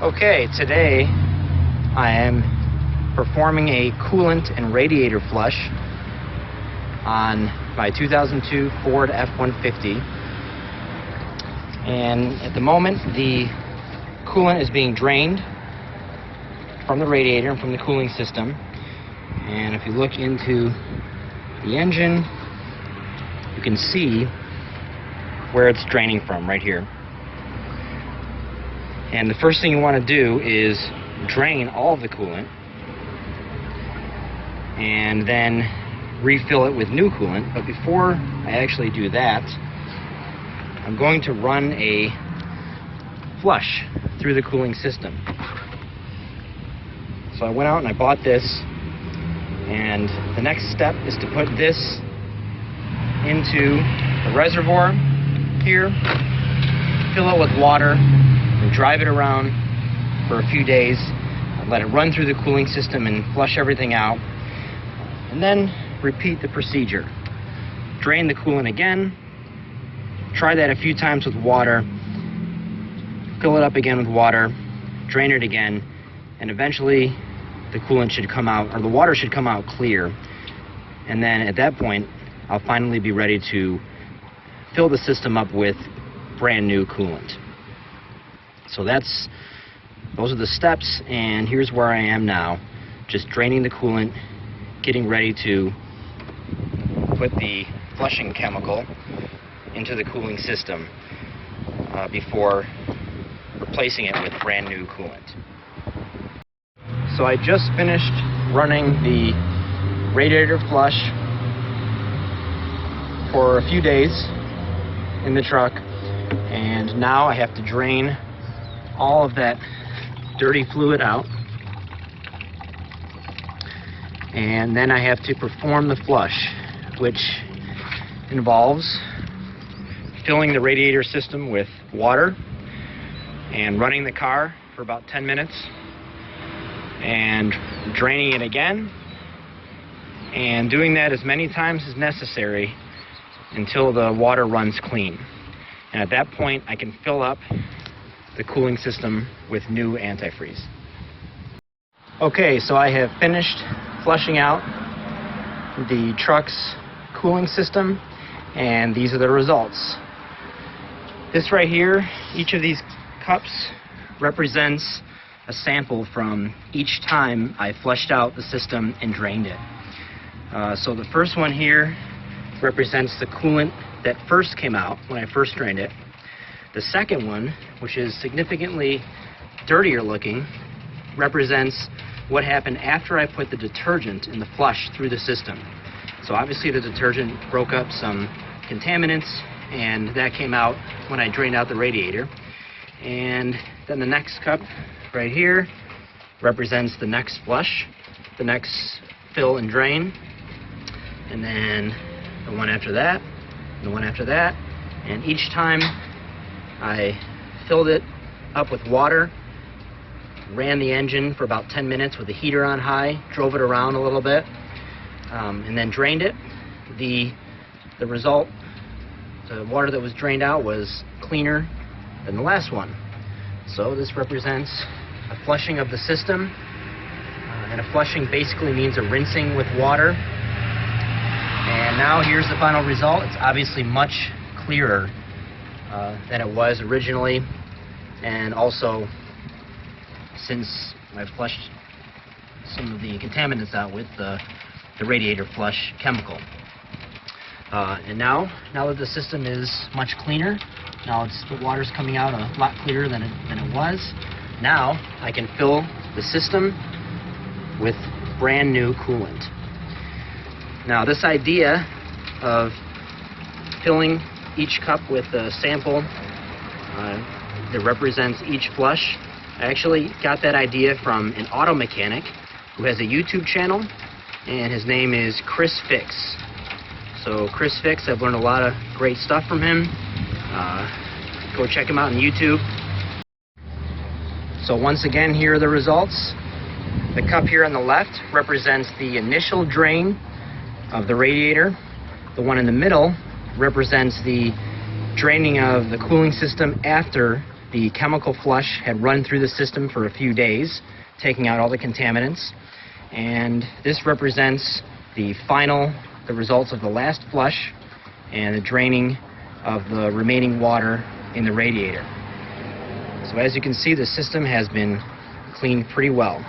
Okay, today I am performing a coolant and radiator flush on my 2002 Ford F150. And at the moment, the coolant is being drained from the radiator and from the cooling system. And if you look into the engine, you can see where it's draining from right here. And the first thing you want to do is drain all of the coolant and then refill it with new coolant. But before I actually do that, I'm going to run a flush through the cooling system. So I went out and I bought this, and the next step is to put this into the reservoir here, fill it with water, and drive it around for a few days, let it run through the cooling system and flush everything out, and then repeat the procedure. Drain the coolant again, try that a few times with water, fill it up again with water, drain it again, and eventually the coolant should come out, or the water should come out clear. And then at that point, I'll finally be ready to fill the system up with brand new coolant. So those are the steps, and here's where I am now. Just draining the coolant, getting ready to put the flushing chemical into the cooling system before replacing it with brand new coolant. So I just finished running the radiator flush for a few days in the truck, and now I have to drain all of that dirty fluid out, and then I have to perform the flush, which involves filling the radiator system with water and running the car for about 10 minutes and draining it again, and doing that as many times as necessary until the water runs clean. And at that point, I can fill up the cooling system with new antifreeze. Okay, so I have finished flushing out the truck's cooling system, and these are the results. This right here, each of these cups represents a sample from each time I flushed out the system and drained it. So the first one here represents the coolant that first came out when I first drained it. The second one, which is significantly dirtier looking, represents what happened after I put the detergent in the flush through the system. So obviously the detergent broke up some contaminants, and that came out when I drained out the radiator. And then the next cup right here represents the next flush, the next fill and drain, and then the one after that, the one after that, and each time I filled it up with water, ran the engine for about 10 minutes with the heater on high, drove it around a little bit, and then drained it. The result, the water that was drained out was cleaner than the last one. So this represents a flushing of the system, and a flushing basically means a rinsing with water. And now here's the final result. It's obviously much clearer than it was originally, and also since I flushed some of the contaminants out with the radiator flush chemical. And now that the system is much cleaner, now the water's coming out a lot clearer than it was. Now I can fill the system with brand new coolant. Now this idea of filling each cup with a sample that represents each flush, I actually got that idea from an auto mechanic who has a YouTube channel, and his name is ChrisFix. So ChrisFix, I've learned a lot of great stuff from him. Go check him out on YouTube. So once again, here are the results. The cup here on the left represents the initial drain of the radiator. The one in the middle represents the draining of the cooling system after The chemical flush had run through the system for a few days, taking out all the contaminants, and this represents the results of the last flush and the draining of the remaining water in the radiator. So as you can see, the system has been cleaned pretty well.